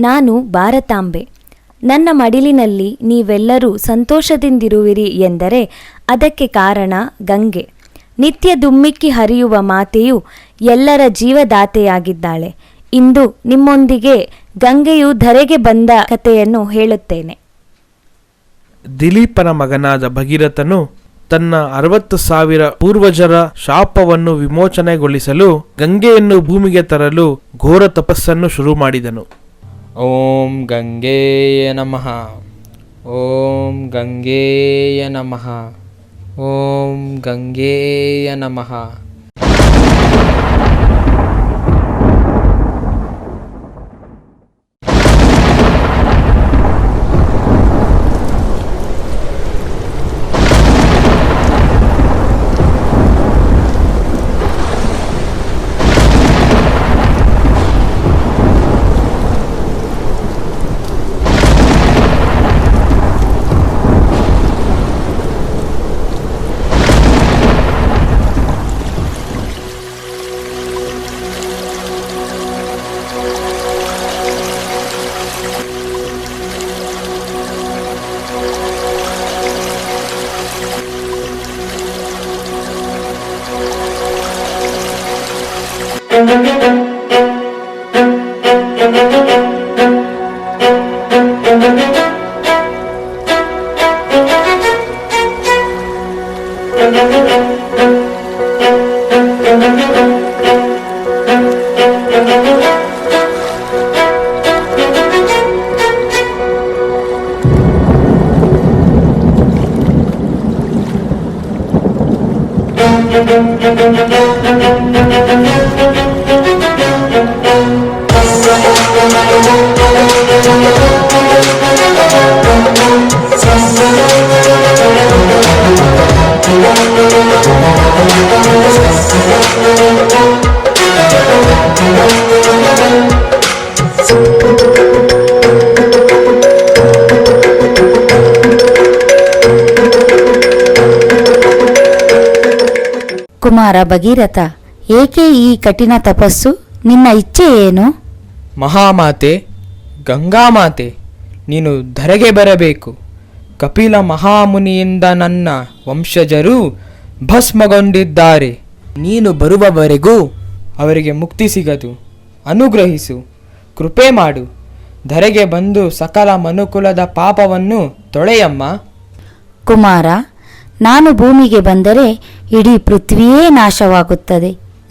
ನಾನು ಭಾರತಾಂಬೆ. ನನ್ನ ಮಡಿಲಿನಲ್ಲಿ ನೀವೆಲ್ಲರೂ ಸಂತೋಷದಿಂದಿರುವಿರಿ ಎಂದರೆ ಅದಕ್ಕೆ ಕಾರಣ ಗಂಗೆ. ನಿತ್ಯ ದುಮ್ಮಿಕ್ಕಿ ಹರಿಯುವ ಮಾತೆಯು ಎಲ್ಲರ ಜೀವದಾತೆಯಾಗಿದ್ದಾಳೆ. ಇಂದು ನಿಮ್ಮೊಂದಿಗೆ ಗಂಗೆಯು ಧರೆಗೆ ಬಂದ ಕಥೆಯನ್ನು ಹೇಳುತ್ತೇನೆ. ದಿಲೀಪನ ಮಗನಾದ ಭಗೀರಥನು ತನ್ನ 60,000 ಪೂರ್ವಜರ ಶಾಪವನ್ನು ವಿಮೋಚನೆಗೊಳಿಸಲು ಗಂಗೆಯನ್ನು ಭೂಮಿಗೆ ತರಲು ಘೋರ ತಪಸ್ಸನ್ನು ಶುರು ಮಾಡಿದನು. ಓಂ ಗಂಗೆಯ ನಮಃ. ಓಂ ಗಂಗೆಯ ನಮಃ. ಓಂ ಗಂಗೆಯ ನಮಃ. ಕುಮಾರ ಭಗೀರಥ, ಏಕೆ ಈ ಕಠಿಣ ತಪಸ್ಸು? ನಿನ್ನ ಇಚ್ಛೆ ಏನು? ಮಹಾಮಾತೆ ಗಂಗಾಮಾತೆ, ನೀನು ಧರೆಗೆ ಬರಬೇಕು. ಕಪಿಲ ಮಹಾಮುನಿಯಿಂದ ನನ್ನ ವಂಶಜರು ಭಸ್ಮಗೊಂಡಿದ್ದಾರೆ. ನೀನು ಬರುವವರೆಗೂ ಅವರಿಗೆ ಮುಕ್ತಿ ಸಿಗದು. ಅನುಗ್ರಹಿಸು, ಕೃಪೆ ಮಾಡು. ಧರೆಗೆ ಬಂದು ಸಕಲ ಮನುಕುಲದ ಪಾಪವನ್ನು ತೊಳೆಯಮ್ಮ. ಕುಮಾರ, ನಾನು ಭೂಮಿಗೆ ಬಂದರೆ ಇಡೀ ಪೃಥ್ವಿಯೇ ನಾಶವಾಗುತ್ತದೆ.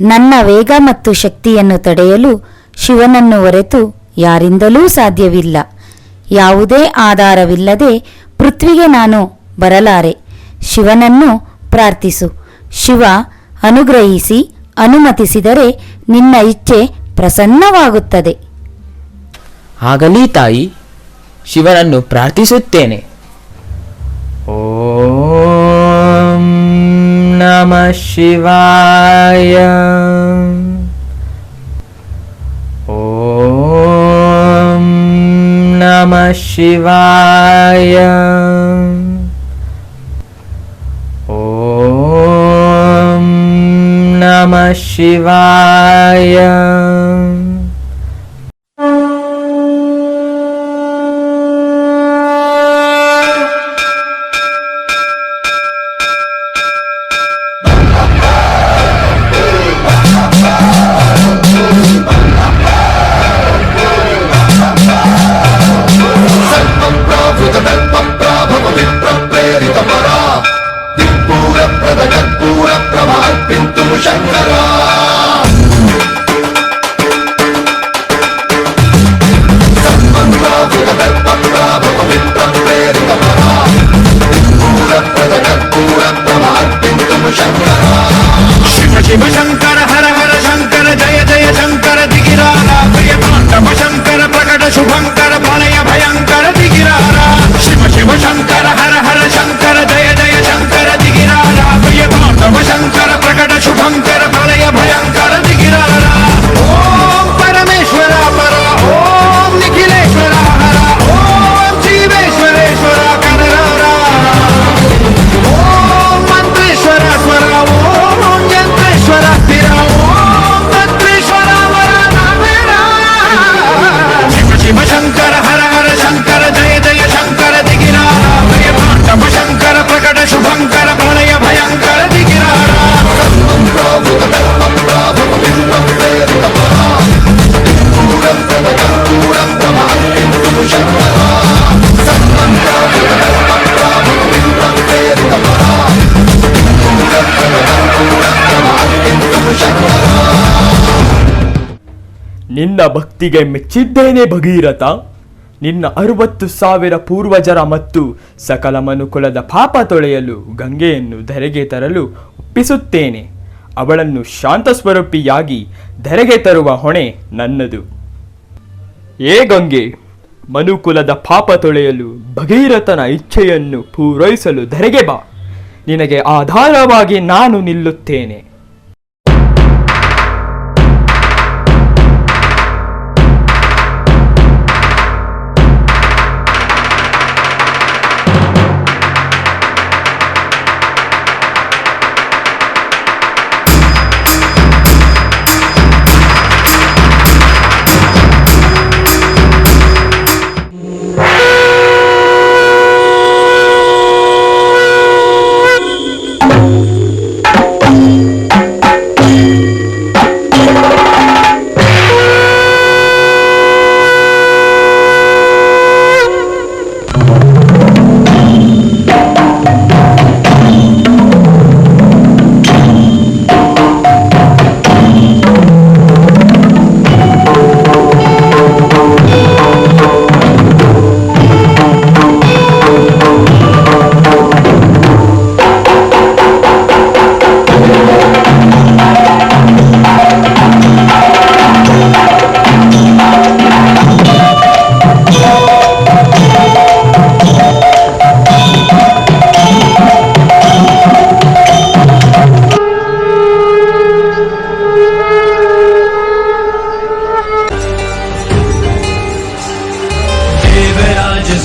ನನ್ನ ವೇಗ ಮತ್ತು ಶಕ್ತಿಯನ್ನು ತಡೆಯಲು ಶಿವನನ್ನು ಹೊರತು ಯಾರಿಂದಲೂ ಸಾಧ್ಯವಿಲ್ಲ. ಯಾವುದೇ ಆಧಾರವಿಲ್ಲದೆ ಪೃಥ್ವಿಗೆ ನಾನು ಬರಲಾರೆ. ಶಿವನನ್ನು ಪ್ರಾರ್ಥಿಸು. ಶಿವ ಅನುಗ್ರಹಿಸಿ ಅನುಮತಿಸಿದರೆ ನಿನ್ನ ಇಚ್ಛೆ ಪ್ರಸನ್ನವಾಗುತ್ತದೆ. ಆಗಲಿ ತಾಯಿ, ಶಿವನನ್ನು ಪ್ರಾರ್ಥಿಸುತ್ತೇನೆ. ಓಂ ನಮಃ ಶಿವಾಯ. ಓಂ ನಮಃ ಶಿವಾಯ. ಓಂ ನಮಃ ಶಿವಾಯ. ನಿನ್ನ ಭಕ್ತಿಗೆ ಮೆಚ್ಚಿದ್ದೇನೆ ಭಗೀರಥ. ನಿನ್ನ 60,000 ಪೂರ್ವಜರ ಮತ್ತು ಸಕಲ ಮನುಕುಲದ ಪಾಪ ತೊಳೆಯಲು ಗಂಗೆಯನ್ನು ಧರೆಗೆ ತರಲು ಒಪ್ಪಿಸುತ್ತೇನೆ. ಅವಳನ್ನು ಶಾಂತ ಸ್ವರೂಪಿಯಾಗಿ ಧರೆಗೆ ತರುವ ಹೊಣೆ ನನ್ನದು. ಏ ಗಂಗೆ, ಮನುಕುಲದ ಪಾಪ ತೊಳೆಯಲು ಭಗೀರಥನ ಇಚ್ಛೆಯನ್ನು ಪೂರೈಸಲು ಧರೆಗೆ ಬಾ. ನಿನಗೆ ಆಧಾರವಾಗಿ ನಾನು ನಿಲ್ಲುತ್ತೇನೆ.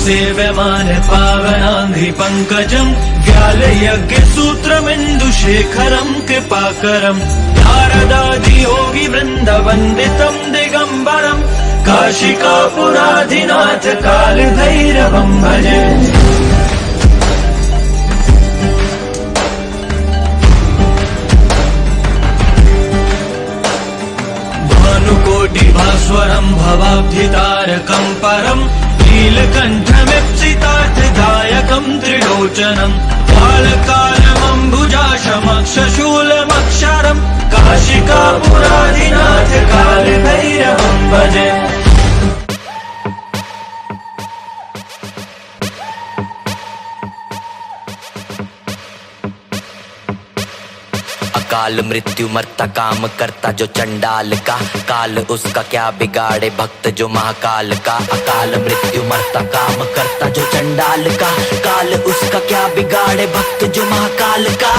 सेव्यमान पावनांघ्रि पंकजं व्यालयज्ञसूत्रमिन्दुशेखरं कृपाकरं नारदादियोगी वृन्दवन्दितं दिगम्बरं काशिकापुराधिनाथ कालभैरवं भजे। भानुकोटिभास्वरं भवाब्धितारकं परं नीलकण्ठमिप्सितार्थदायकं त्रिलोचनं कालकालमम्बुजाशमक्षशूलमक्षरं काशिकापुराधिनाथ कालभैरवं भजे। काल मृत्यु मरता काम करता जो चंडाल का, काल उसका क्या बिगाड़े भक्त जो महाकाल का। अकाल मृत्यु मरता काम करता जो चंडाल का, काल उसका क्या बिगाड़े भक्त जो महाकाल का।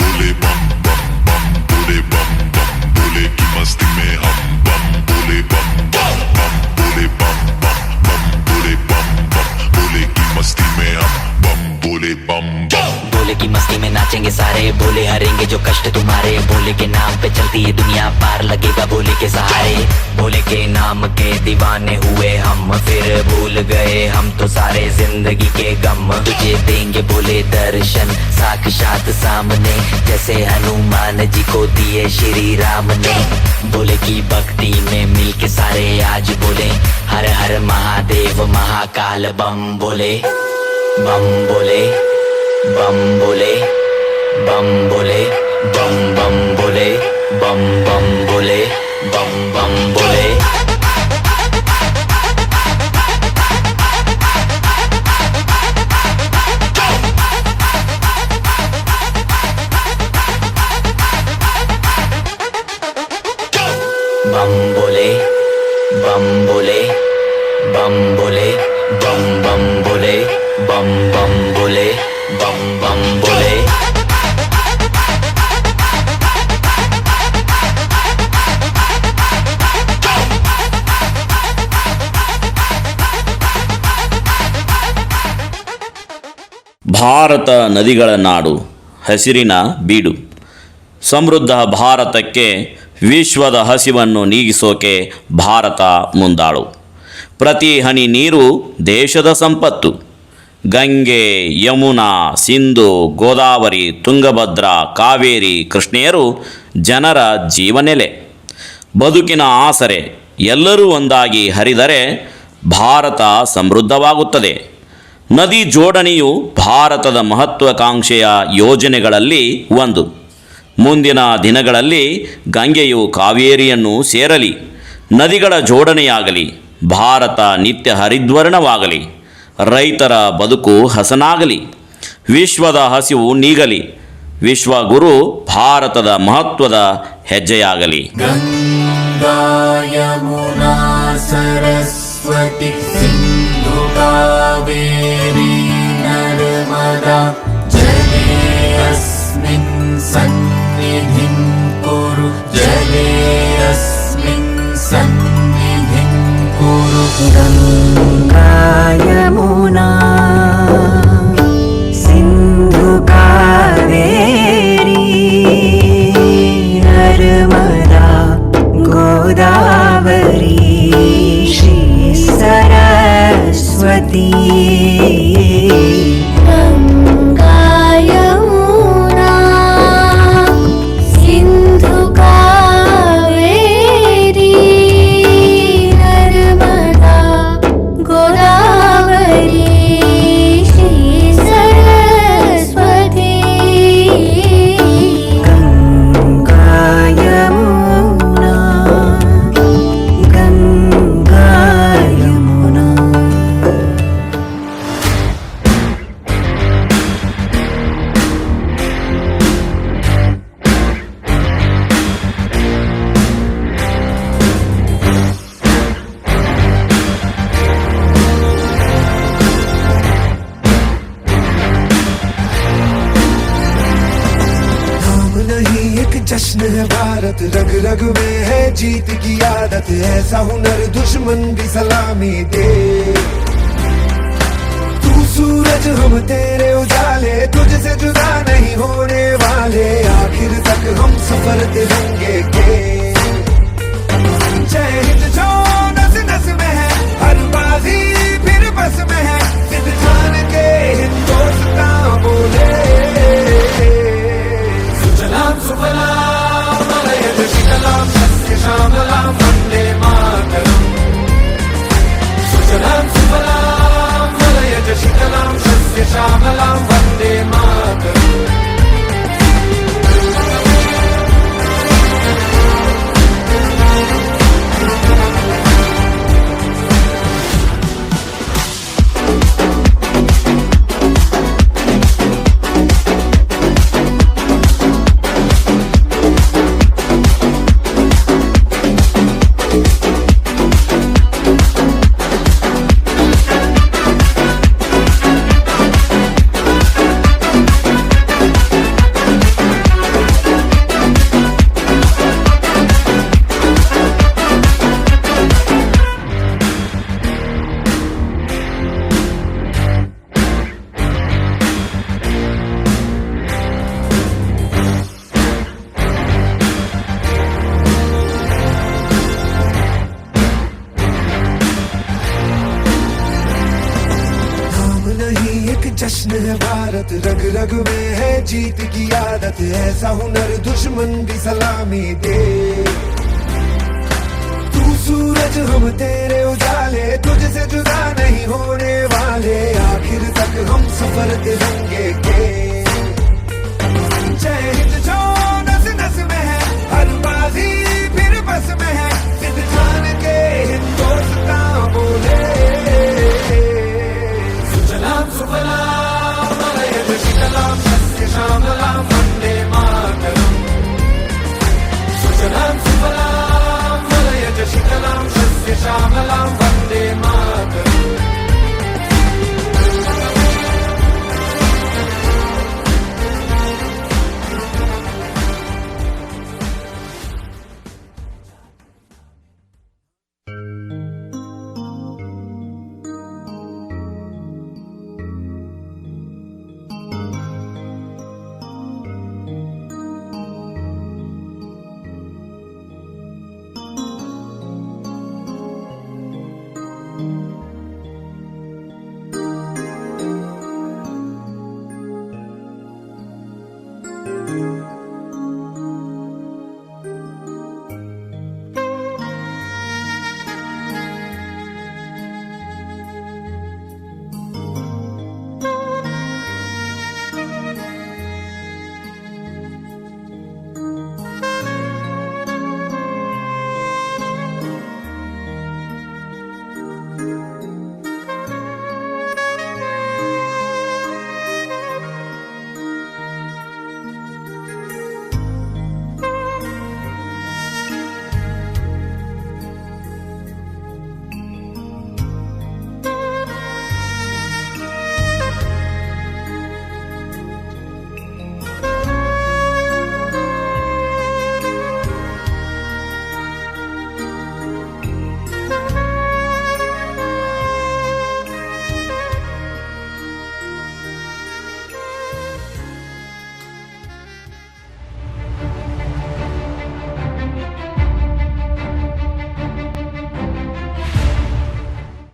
बोले बम बम बम बोले बम बम बोले की मस्ती में हम बम बोले बम बम बम बोले बम बम बम बोले बम बम बोले की मस्ती में हम बम बोले बम बम। बोले की मस्ती में नाचेंगे सारे, बोले हरेंगे जो कष्ट तुम्हारे। बोले के नाम पे चलती है दुनिया, पार लगेगा बोले के सहारे। बोले के नाम के दीवाने हुए हम, फिर भूल गए हम तो सारे जिंदगी के गम। तुझे देंगे बोले दर्शन साक्षात सामने, जैसे हनुमान जी को दिए श्री राम ने। बोले की भक्ति में मिल के सारे आज बोले हर हर महादेव महाकाल बम बोले। बम बोले बम बोले बम बोले बम बम बोले बम बम बोले बम बम बोले। बम बोले बम बोले बम बोले बम बम बोले बम बम बोले बम बम बोले। ಭಾರತ ನದಿಗಳ ನಾಡು, ಹಸಿರಿನ ಬೀಡು. ಸಮೃದ್ಧ ಭಾರತಕ್ಕೆ ವಿಶ್ವದ ಹಸಿವನ್ನು ನೀಗಿಸೋಕೆ ಭಾರತ ಮುಂದಾಳು. ಪ್ರತಿ ಹನಿ ನೀರು ದೇಶದ ಸಂಪತ್ತು. ಗಂಗೆ, ಯಮುನಾ, ಸಿಂಧು, ಗೋದಾವರಿ, ತುಂಗಭದ್ರಾ, ಕಾವೇರಿ, ಕೃಷ್ಣೆಯರು ಜನರ ಜೀವನೆಲೆ, ಬದುಕಿನ ಆಸರೆ. ಎಲ್ಲರೂ ಒಂದಾಗಿ ಹರಿದರೆ ಭಾರತ ಸಮೃದ್ಧವಾಗುತ್ತದೆ. ನದಿ ಜೋಡಣೆಯು ಭಾರತದ ಮಹತ್ವಾಕಾಂಕ್ಷೆಯ ಯೋಜನೆಗಳಲ್ಲಿ ಒಂದು. ಮುಂದಿನ ದಿನಗಳಲ್ಲಿ ಗಂಗೆಯು ಕಾವೇರಿಯನ್ನು ಸೇರಲಿ, ನದಿಗಳ ಜೋಡಣೆಯಾಗಲಿ, ಭಾರತ ನಿತ್ಯ ಹರಿದ್ವರ್ಣವಾಗಲಿ, ರೈತರ ಬದುಕು ಹಸನಾಗಲಿ, ವಿಶ್ವದ ಹಸಿವು ನೀಗಲಿ, ವಿಶ್ವಗುರು ಭಾರತದ ಮಹತ್ವದ ಹೆಜ್ಜೆಯಾಗಲಿ. ಗಂಗಾ ಯಮುನಾ ಸರಸ್ವತಿ ಸಿಂಧು ಕಾವೇರಿ ನರ್ಮದಾ ಜಲೆ ಅಸ್ಮಿನ್ ಸನ್ನಿಧಿಂ ಕುರು, ಜಲೆ ಅಸ್ಮಿನ್ ಸನ್ನಿಧಿಂ ಕುರು. ಗಂಗಾ ಯಮುನಾ ಸಿಂಧು ಕಾವೇರಿ ನರ್ಮದಾ ಗೋದಾವರಿ ಶ್ರೀ ಸರಸ್ವತಿ. ಗಂಗಾ ಯಮುನಾ ಸಿಂಧು ಕಾವೇರಿ ನರ್ಮದಾ ಗೋದಾವರಿ ಶ್ರೀ ಸರಸ್ವತಿ. ಗಂಗಾ ಯಮುನಾ ಗಂಗಾ ಯಮುನಾ. नाम नहीं एक जश्न है भारत, रग रग में है जीत की आदत, ऐसा हुनर दुश्मन भी सलामी दे. तू सूरज हम तेरे उजाले, तुझसे जुदा नहीं होने वाले, आखिर तक हम सफर तिरंगे के. जय हिंद जो नस नस में है, हर बाजी फिर बस में है, सिद्ध जान के हिंदुस्तान बोले. सुजलाम सुफलाम मलयज शीतलाम सस्य श्यामलाम वंदे मातरम. सुजलाम सुफलाम मलयज शीतलाम सस्य श्यामलाम वंदे मातरम. जश्न है भारत, रग रग में है जीत की आदत, ऐसा हुनर दुश्मन भी सलामी दे. तू सूरज हम तेरे उजाले, तुझसे जुदा नहीं होने वाले, आखिर तक हम सफर तिरंगे